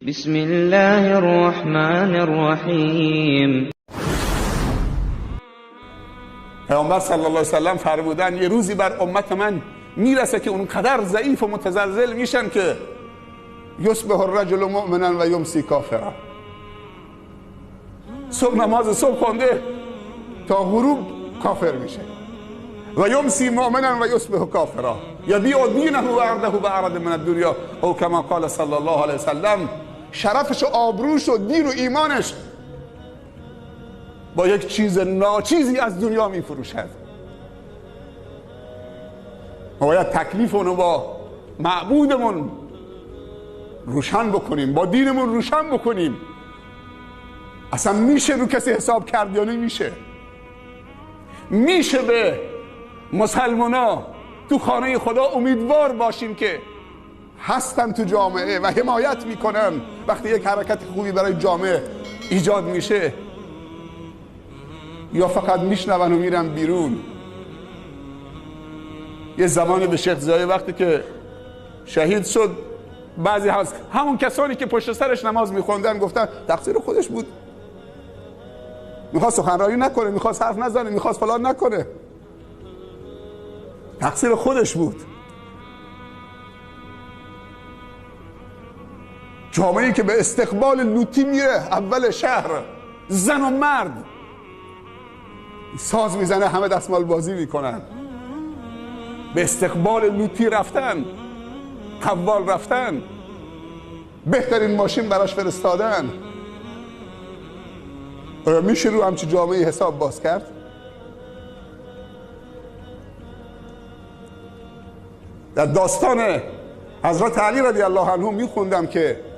بسم الله الرحمن الرحیم. پیامبر صلی الله علیه و سلم فرمودن یه روزی بر امت من میرسه که اونقدر ضعیف و متزلزل میشن که یصبح الرجل مؤمنا و یمسی کافرا. صبح نماز صبح خونده تا غروب کافر میشه و یمسی مؤمنا و یصبح کافرا یبیع دینه و عرضه بعرض من الدنیا او کما قال صلی الله علیه و سلم. شرفش و آبروش و دین و ایمانش با یک چیز ناچیزی از دنیا میفروشد. ما باید تکلیفونو با معبودمون روشن بکنیم، با دینمون روشن بکنیم. اصلا میشه رو کسی حساب کرد یا نمیشه؟ میشه به مسلمانا تو خانه خدا امیدوار باشیم که هستن تو جامعه و حمایت میکنن وقتی یک حرکت خوبی برای جامعه ایجاد میشه، یا فقط میشنون و میرن بیرون؟ یه زمانی به شیخ زایی وقتی که شهید شد، بعضی هست همون کسانی که پشت سرش نماز میخوندن گفتن تقصیر خودش بود، میخواست سخنرانی نکنه، میخواست حرف نزنه، میخواست فلان نکنه، تقصیر خودش بود. جامعه‌ای که به استقبال لوطی میره، اول شهر زن و مرد ساز میزنه، همه دستمال بازی میکنن، به استقبال لوطی رفتن، قوال رفتن، بهترین ماشین براش فرستادن. آیا میشه رو همچی جامعه حساب باز کرد؟ در داستان حضرت علی رضی الله عنه میخوندم که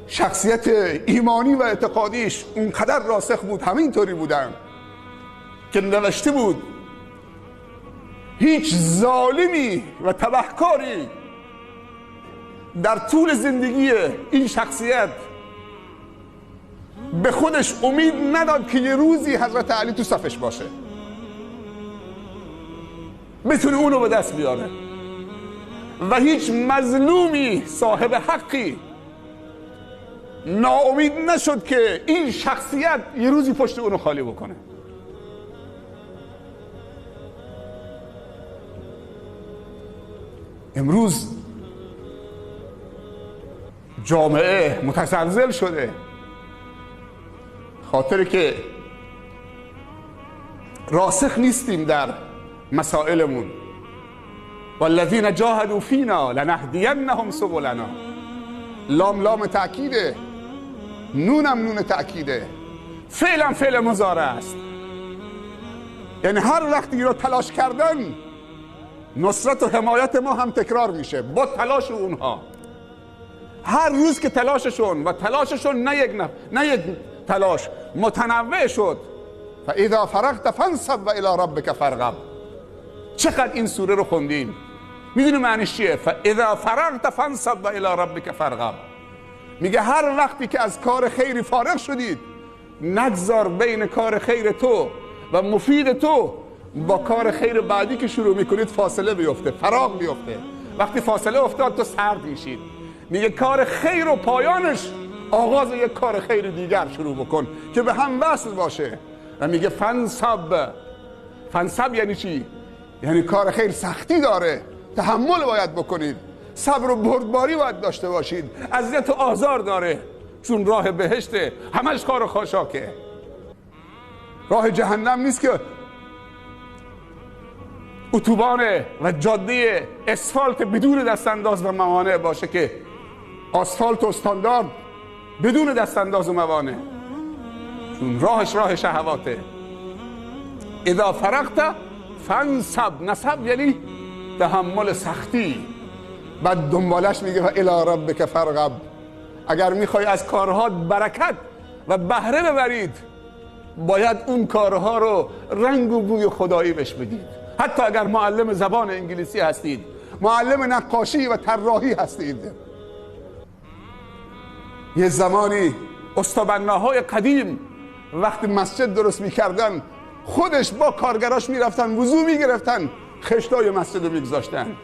شخصیت ایمانی و اعتقادیش اونقدر راسخ بود، همه اینطوری بودن که نوشته بود هیچ ظالمی و تبهکاری در طول زندگی این شخصیت به خودش امید نداد که یه روزی حضرت علی تو صفش باشه، بتونه اونو به دست بیاره، و هیچ مظلومی صاحب حقی ناامید نشد که این شخصیت یه روزی پشت اونو خالی بکنه. امروز جامعه متزلزل شده، خاطر که راسخ نیستیم در مسائلمون. والذین جاهدوا فینا لنهدینهم سبلنا. لام لام تأکیده، نونم نون تأکیده، فعلا فعل مضارع است. یعنی هر وقتی رو تلاش کردن، نصرت و حمایت ما هم تکرار میشه با تلاش اونها. هر روز که تلاششون و تلاششون نه یک تلاش متنوع شد، فاذا فرغت فانصب و الی ربک فارغب. چقدر این سوره رو خوندین؟ میدونی معنیش چیه؟ فاذا فرغت فانصب و الی ربک فارغب. میگه هر وقتی که از کار خیری فارغ شدید، نگذار بین کار خیر تو و مفید تو با کار خیر بعدی که شروع میکنید فاصله بیفته، فراغ بیفته. وقتی فاصله افتاد تو سرد میشید. میگه کار خیر و پایانش آغاز یک کار خیر دیگر شروع بکن که به هم وصل باشه. و میگه فنصب. فنصب یعنی چی؟ یعنی کار خیر سختی داره، تحمل باید بکنید، صبر و بردباری باید داشته باشید، اذیت و آزار داره، چون راه بهشته، همش کار خاشاکه. راه جهنم نیست که اتوبان و جاده اسفالت بدون دستانداز و موانع باشه، که آسفالت و استاندارد بدون دستانداز و موانع، چون راهش راه شهواته. اذا فرغت فانصب. نصب یعنی تحمل سختی. بعد دنبالش میگه و الی ربک فارغب. اگر میخوای از کارها برکت و بهره ببرید، باید اون کارها رو رنگ و بوی خدایی بهش بدید. حتی اگر معلم زبان انگلیسی هستید، معلم نقاشی و طراحی هستید. یه زمانی استوانه‌های قدیم وقتی مسجد درست میکردن، خودش با کارگراش میرفتن وضو میگرفتن، خشتای مسجد رو میگذاشتن.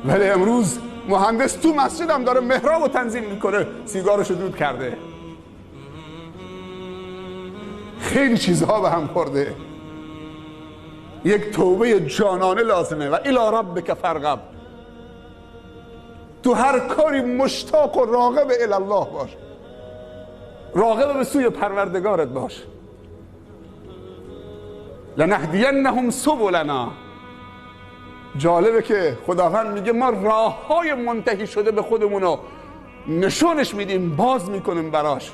ولی امروز مهندس تو مسجد هم داره محراب رو تنظیم میکنه، سیگارشو دود کرده. خیلی چیزها به هم خورده. یک توبه جانانه لازمه. و الی ربک فارغب. تو هر کاری مشتاق و راغب الی الله باش، راغب به سوی پروردگارت باش. لنهدینهم سبلنا. جالبه که خداوند میگه ما راههای منتهی شده به خودمونو نشونش میدیم، باز میکنیم براش.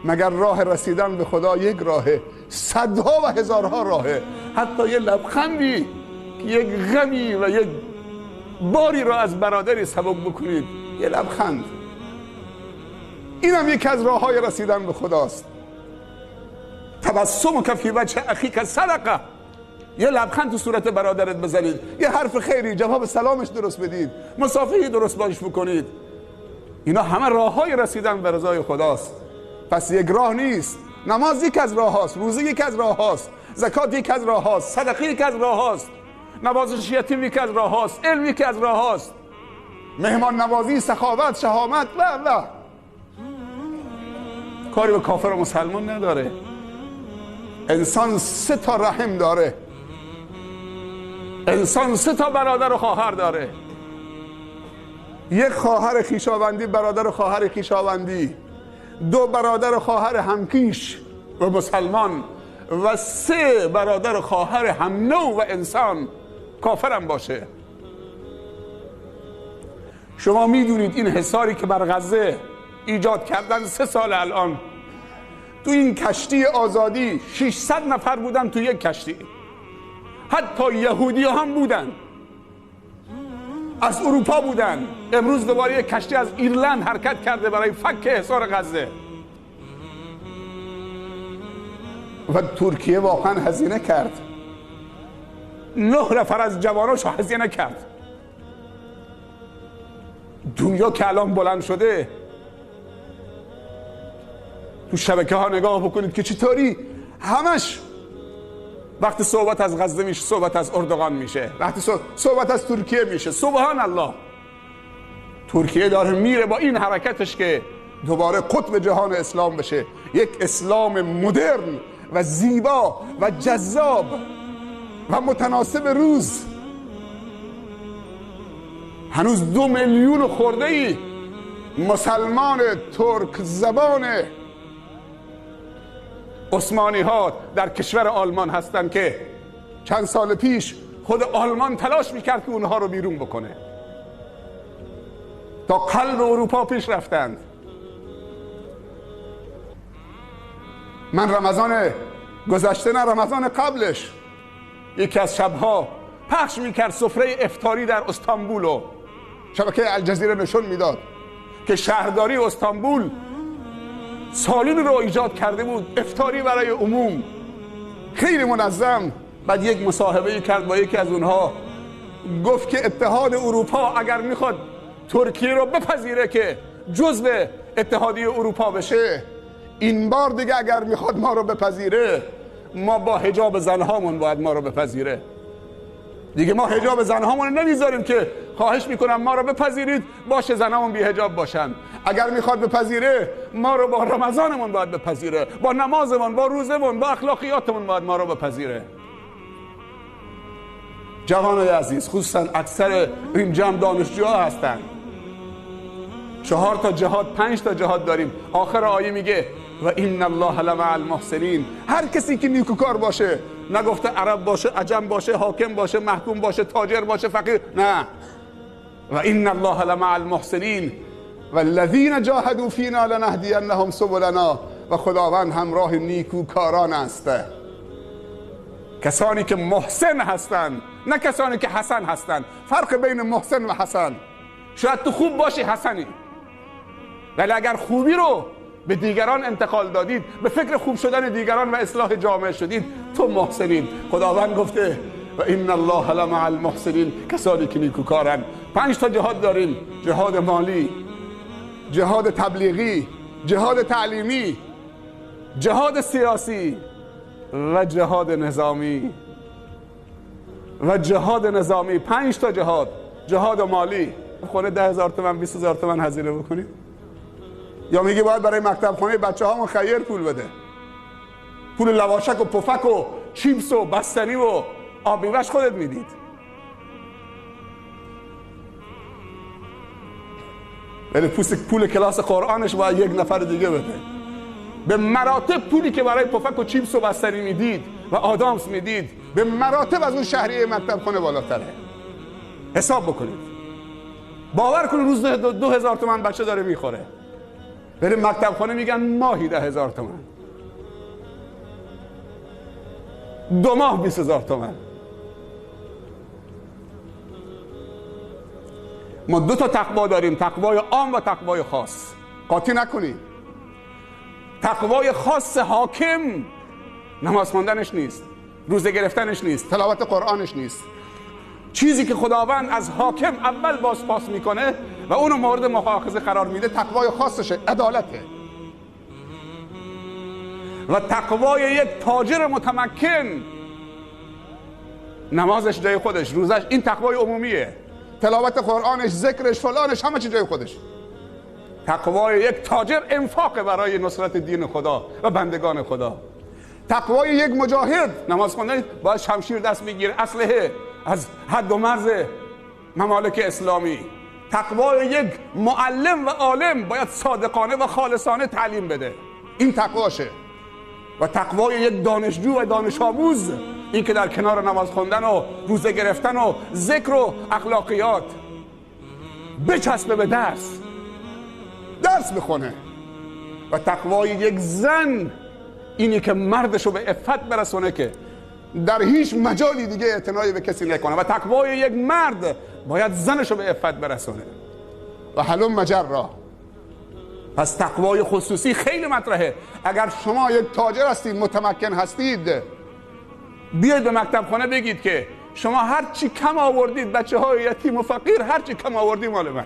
مگر راه رسیدن به خدا یک راهه؟ صدها و هزارها راهه. حتی یه لبخندی که یک غمی و یک باری را از برادری سبک بکنید، یه لبخند، اینم یکی از راههای رسیدن به خداست. تبسمک فی وجه اخیک صدقه. یه لبخند تو صورت برادرت بزنید، یه حرف خیری، جواب سلامش درست بدید، مصافحه درست باش بکنید. اینا همه راههای رسیدن به رضای خداست. پس یک راه نیست. نماز یک از راه هاست، روزه یک از راه هاست، زکات یک از راه هاست، صدقه یک از راه هاست، نوازش یتیم یک از راه هاست، علم یک از راه هاست، مهمان نوازی، سخاوت، شهامت و کاری به کافر و مسلمان نداره. انسان 3 تا رحم داره. انسان 3 تا برادر و خواهر داره. یک خواهر خویشاوندی، برادر و خواهر خویشاوندی، 2 برادر و خواهر همکیش و مسلمان، و 3 برادر و خواهر هم نوع و انسان کافرم باشه. شما میدونید این حصاری که بر غزه ایجاد کردن 3 سال الان، تو این کشتی آزادی 600 نفر بودن تو یک کشتی. حتی یهودی هم بودن، از اروپا بودن. امروز دوباره یک کشتی از ایرلند حرکت کرده برای فک حصار غزه. و ترکیه واقعا هزینه کرد. 9 نفر از جواناشو هزینه کرد. دنیا که الان بلند شده، تو شبکه ها نگاه بکنید که چطوری همش وقتی صحبت از غزه میشه صحبت از اردوغان میشه، وقتی صحبت از ترکیه میشه. سبحان الله، ترکیه داره میره با این حرکتش که دوباره قطب جهان اسلام بشه، یک اسلام مدرن و زیبا و جذاب و متناسب روز. هنوز 2 میلیون خورده ای مسلمان ترک زبان عثمانی ها در کشور آلمان هستند که چند سال پیش خود آلمان تلاش میکرد که اونها رو بیرون بکنه. تا قلب اروپا پیش رفتند. من رمضان گذشته، نه رمضان قبلش، یکی از شبها پخش میکرد سفره افطاری در استانبول و شبکه الجزیره نشون میداد که شهرداری استانبول سالن رو ایجاد کرده بود، افطاری برای عموم، خیلی منظم. بعد یک مصاحبه کرد با یکی از اونها، گفت که اتحاد اروپا اگر میخواد ترکیه رو بپذیره که جزو اتحادیه اروپا بشه، این بار دیگه اگر میخواد ما رو بپذیره، ما با حجاب زنهامون باید ما رو بپذیره. دیگه ما حجاب زنهامون نمیذاریم که خواهش میکنم ما رو بپذیرید، باشه زنهامون بی حجاب باشن. اگر میخواد بپذیره، ما رو با رمضانمون باید بپذیره، با نمازمون، با روزمون، با اخلاقیاتمون باید ما رو بپذیره. جوانای عزیز، خصوصا اکثر این جمع دانشجوها هستن. 4 تا جهاد، 5 تا جهاد داریم. آخر آیه میگه و ان الله لمع المحسنین. هر کسی که نیکوکار باشه، نگفته عرب باشه، عجم باشه، حاکم باشه، محکوم باشه، تاجر باشه، فقیر، نه. و ان الله لمع المحسنین والذین جاهدوا فینا لنهدینهم سبلنا. و خداوند همراه نیکوکاران است، کسانی که محسن هستند، نه کسانی که حسن هستند. فرق بین محسن و حسن، شاید تو خوب باشی حسنی، ولی اگر خوبی رو به دیگران انتقال دادید، به فکر خوب شدن دیگران و اصلاح جامعه شدید، تو محسنید. خداوند گفته و ان الله لمع المحسنین، کسانی که نیکوکارن. 5 تا جهاد داریم: جهاد مالی، جهاد تبلیغی، جهاد تعلیمی، جهاد سیاسی و جهاد نظامی. و جهاد نظامی 5 تا جهاد: جهاد مالی، خانه 10,000 تومان 20,000 تومان هزینه بکنید؟ یا میگی باید برای مکتب خانه بچه ها مخیر پول بده؟ پول لواشک و پفک و چیپس و بستنی و آب میوه‌اش خودت میدید. ولی پول کلاس قرآنش باید یک نفر دیگه بده. به مراتب پولی که برای پفک و چیپس و بستنی میدید و آدامس میدید به مراتب از اون شهریه مکتب خانه بالاتره. حساب بکنید. باور کنید روز 2,000 تومان بچه داره میخوره، ولی مکتب خانه میگن ماهی 10,000 تومان، 2 ماه 20,000 تومان. ما 2 تا تقوا داریم، تقوای عام و تقوای خاص. قاطی نکنید. تقوای خاص حاکم نماز خواندنش نیست، روزه گرفتنش نیست، تلاوت قرآنش نیست. چیزی که خداوند از حاکم اول بازپاس میکنه و اونو مورد مؤاخذه قرار میده تقوای خاصشه، عدالته. و تقوای یک تاجر متمکن نمازش جای خودش، روزش، این تقوای عمومیه. تلاوت قرآنش، ذکرش، فلانش، همه چی جای خودش. تقوای یک تاجر انفاق برای نصرت دین خدا و بندگان خدا. تقوای یک مجاهد نماز خواندن باید شمشیر دست بگیره، اسلحه از حد و مرز ممالک اسلامی. تقوای یک معلم و عالم باید صادقانه و خالصانه تعلیم بده، این تقواشه. و تقوای یک دانشجو و دانش آموز این که در کنار نماز خواندن و روزه گرفتن و ذکر و اخلاقیات بچسبه به درس بخونه. و تقوای یک زن اینی که مردشو به عفت برسونه که در هیچ مجالی دیگه اعتنایی به کسی نکنه. و تقوای یک مرد باید زنشو به عفت برسونه و هلم مجرا. پس تقوای خصوصی خیلی مطرحه. اگر شما یک تاجر هستید، متمکن هستید، بیاید به مکتب خانه بگید که شما هر چی کم آوردید، بچه های یتیم و فقیر هر چی کم آوردید مال من،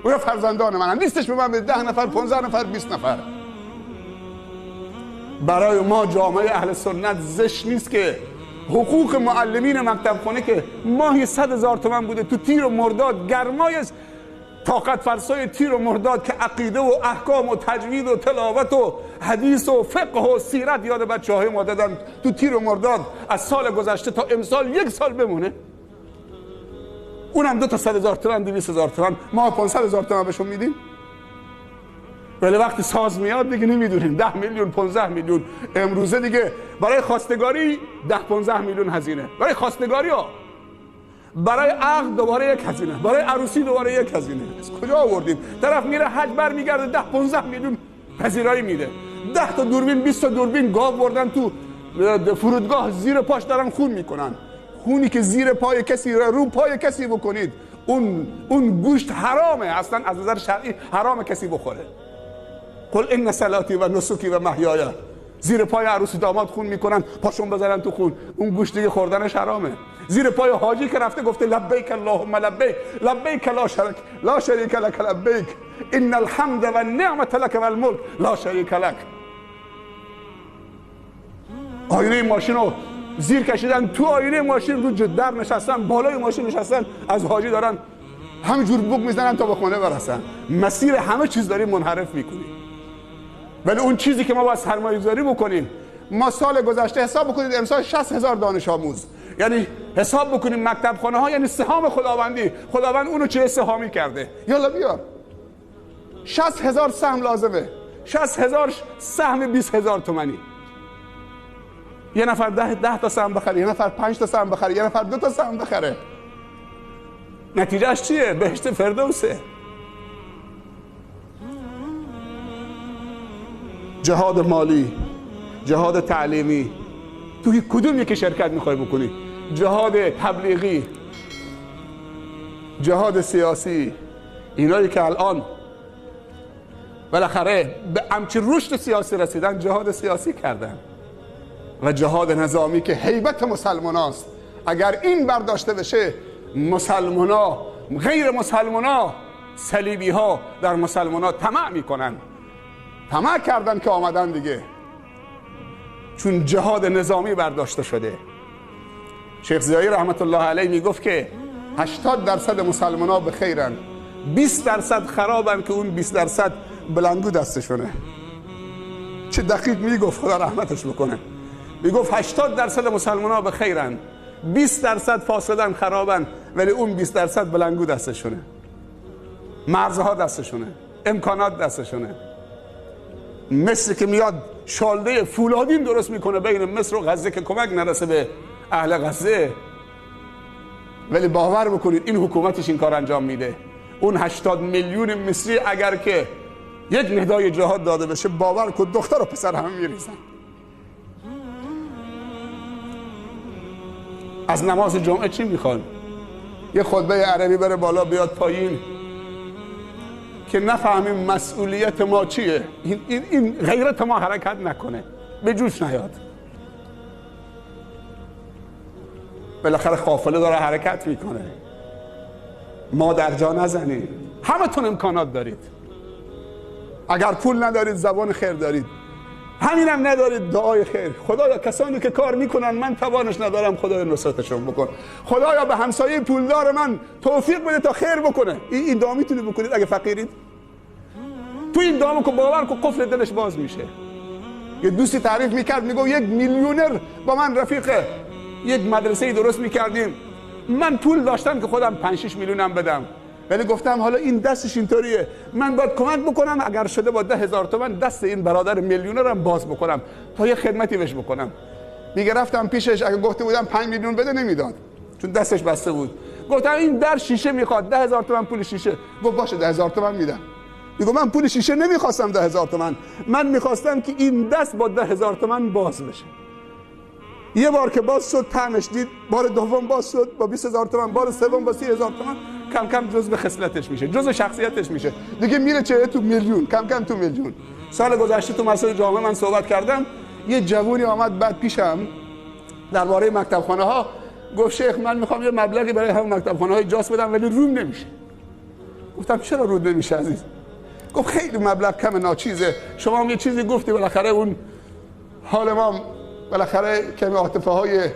اونا فرزندان من، لیستش به من به 10 نفر 15 نفر 20 نفر. برای ما جامعه اهل سنت زشت نیست که حقوق معلمین مکتب خانه که ماهی 100,000 تومان بوده تو تیر و مرداد، گرمای طاقت فرسای تیر و مرداد که عقیده و احکام و تجوید و تلاوت و حدیث و فقه و سیرت یاد بچه های ما دادن، تو تیر و مرداد از سال گذشته تا امسال 1 سال بمونه، اونم 2 تا 100,000 تومان 200,000 تومان، ما 500,000 تومان بهشون میدیم. ولی وقتی ساز میاد دیگه نمیدونیم 10 میلیون 15 میلیون. امروزه دیگه برای خواستگاری 10-15 میلیون هزینه، برای خواستگاری ها، برای عقد دوباره یک هزینه، برای عروسی دوباره یک هزینه. از کجا آوردیم؟ طرف میره حج برمیگرده 10-15 میلیون پذیرایی میده. 10 تا دوربین 20 تا دوربین گاو بردن تو فرودگاه، زیر پاش دارن خون میکنن. خونی که زیر پای کسی رو پای کسی بکنید اون گوشت حرامه، اصلا از نظر شرعی حرامه کسی بخوره. قل ان صلاتی و نسکی و محیای، زیر پای عروسی داماد خون میکنن، پاشون بزنن تو خون، اون گوشت دیگه خوردنش حرامه. زیر پای حاجی که رفته گفته لبیک اللهم لبیک لبیک لا شریک لک لبیک ان الحمد و النعمت لک و الملک لا شریک لک. آینه ماشین رو زیر کشیدن، تو آینه ماشین رو در نشستن، بالای ماشین نشستن، از حاجی دارن همینجور بوق میزنن تا به خونه برسن. مسیر همه چیز داریم منحرف میکنیم. ولی اون چیزی که ما باید سرمایه‌گذاری بکنیم، ما سال گذشته حساب بکنید امسال 60,000 دانش آموز، یعنی حساب بکنیم مکتب خانه ها یعنی سهام خداوندی، خداوند اونو چه سهامی کرده. یالا بیار 60,000 سهم لازمه، 60,000 سهم 20,000 تومانی. یه نفر 10 تا سهم بخره، یه نفر 5 تا سهم بخره، یه نفر 2 تا سهم بخره، نتیجهش چیه؟ بهشت فردوسه. جهاد مالی، جهاد تعلیمی، توی کدوم یکی شرکت میخوای بکنی؟ جهاد تبلیغی، جهاد سیاسی، اینایی که الان بالاخره به همچین رشد سیاسی رسیدن جهاد سیاسی کردن. و جهاد نظامی که هیبت مسلماناست، اگر این برداشته بشه مسلمانا، غیر مسلمانا، صلیبی ها در مسلمانا طمع میکنن، طمع کردن که آمدن دیگه، چون جهاد نظامی برداشته شده. شیخ زیایی رحمت الله علیه میگفت که 80% مسلمان ها به خیرن، 20% خرابن که اون 20% بلنگو دستشونه. چه دقیق میگفت، خدا رحمتش بکنه. میگفت 80% مسلمان ها به خیرن، 20% فاسدن خرابن، ولی اون 20% بلنگو دستشونه، مرزها دستشونه، امکانات دستشونه. مصر که میاد شالده فولادین درست میکنه بین مصر و غزه که کمک نرسه به اهل غزه، ولی باور بکنید این حکومتش این کار انجام میده. اون 80 میلیون مصری اگر که یک ندای جهاد داده بشه، باور کن دختر و پسر همه میریزن. از نماز جمعه چی میخوان؟ یه خطبه عربی بره بالا بیاد پایین که نفهمیم مسئولیت ما چیه، این غیرت ما حرکت نکنه، به جوش نیاد. بالاخره قافله داره حرکت میکنه، ما در جا نزنید. همه تون امکانات دارید، اگر پول ندارید زبان خیر دارید، همینم ندارید دعای خیر. خدایا کسانی که کار میکنن من توانش ندارم، خدایا نصرتشون بکن. خدایا به همسایه پولدار من توفیق بده تا خیر بکنه. این دعا میتونید بکنید اگه فقیرید؟ تو این دعا که باور کن قفل دلش باز میشه. یه دوستی تعریف میکرد، میگه 1 میلیونر با من رفیقه، یک مدرسه درست میکردیم، من پول داشتم که خودم 5-6 میلیونم بدم، ولی گفتم حالا این دستش اینطوریه، من باید کمک بکنم، اگر شده با 10,000 تومان دست این برادر میلیونرم باز بکنم تا یه خدمتی بهش بکنم. میگه رفتم پیشش، اگه گفته بودم 5 میلیون بده نمیداد چون دستش بسته بود. گفتم این در شیشه میخواد 10,000 تومان پول شیشه. گفت باشه 10,000 تومان میدم. میگه من پول شیشه نمیخواستم 10,000 تومان، من میخواستم که این دست با 10,000 تومان باز بشه. یه بار که باز شد طعمش دید، بار دوم باز شد با 20,000 تومان، بار سوم با 30,000 تومان، کم کم جزء خصلتش میشه، جزء شخصیتش میشه دیگه، میره چه تو میلیون، کم کم تو میلیون. سال گذشته تو مسئله جامعه من صحبت کردم، یه جوونی آمد بعد پیشم درباره مکتبخانه ها، گفت شیخ من میخوام یه مبلغی برای همون مکتبخانه های جاس بدم ولی روم نمیشه. گفتم چرا رود نمیشه عزیز؟ گفت خیلی مبلغ کم ناچیزه، شما هم یه چیزی گفتی بالاخره اون حال ما بالاخره کمی عاطفه های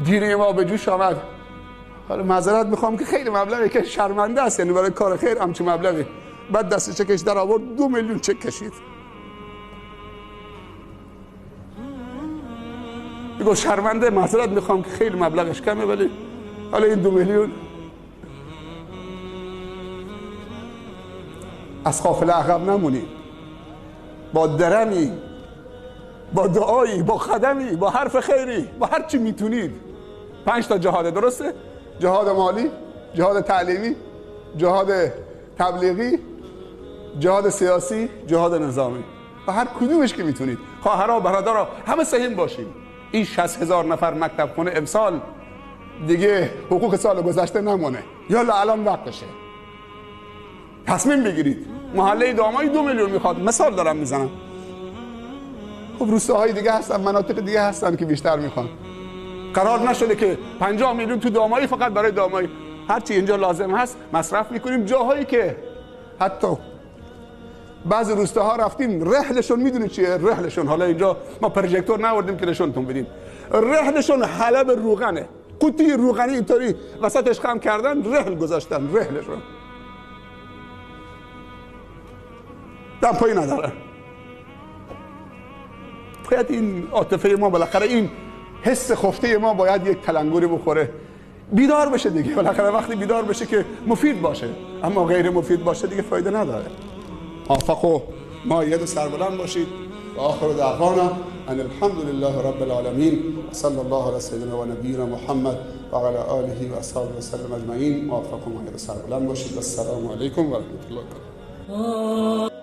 دینی ما به جوش آمد. حالا معذرت میخوام که خیلی مبلغی که شرمنده است، یعنی برای کار خیر همچین مبلغی. بعد دست چکش در آورد 2 میلیون چک کشید. میگه شرمنده، معذرت میخوام که خیلی مبلغش کمه، ولی حالا این 2 میلیون. از قافله عقب نمونید، با درمی، با دعایی، با خدمی، با حرف خیری، با هر چی میتونید. 5 تا جهاد درسته؟ جهاد مالی، جهاد تعلیمی، جهاد تبلیغی، جهاد سیاسی، جهاد نظامی، و هر کدومش که میتونید. خواهرها برادرها همه سهیم باشید. این 60,000 نفر مکتب خونه امسال دیگه حقوق سال گذشته نمونه، یالا الان وقتشه تصمیم بگیرید. محله دامایی 2 میلیون میخواد، مثال دارم میزنم. خب روستاهای دیگه هستن، مناطق دیگه هستن که بیشتر میخوان. قرار نشده که 50 میلیون تو دامایی فقط برای دامایی، هرچی اینجا لازم هست مصرف میکنیم. جاهایی که حتی بعضی روستاها رفتیم رحلشون، میدونید چیه رحلشون؟ حالا اینجا ما پروژکتور نوردیم که نشونتون بدیم. رحلشون حلب روغنه، قوطی روغنی اینطوری وسطش خم کردن، رحل گذاشتن. رحلشون دمپایی نداره. باید این عاطفه ما بالاخره، این حس خفته ما باید یک تلنگری بخوره، بیدار بشه دیگه. بالاخره وقتی بیدار بشه که مفید باشه، اما غیر مفید باشه دیگه فایده نداره. موفق و مؤید سربلند باشید. و آخر دعوانا ان الحمد لله رب العالمین و صلی الله علی سیدنا و نبینا محمد و علی آله و اصحابه و سلم اجمعین. موفق و مؤید سربلند باشید. السلام علیکم و رحمت الله و برکاته.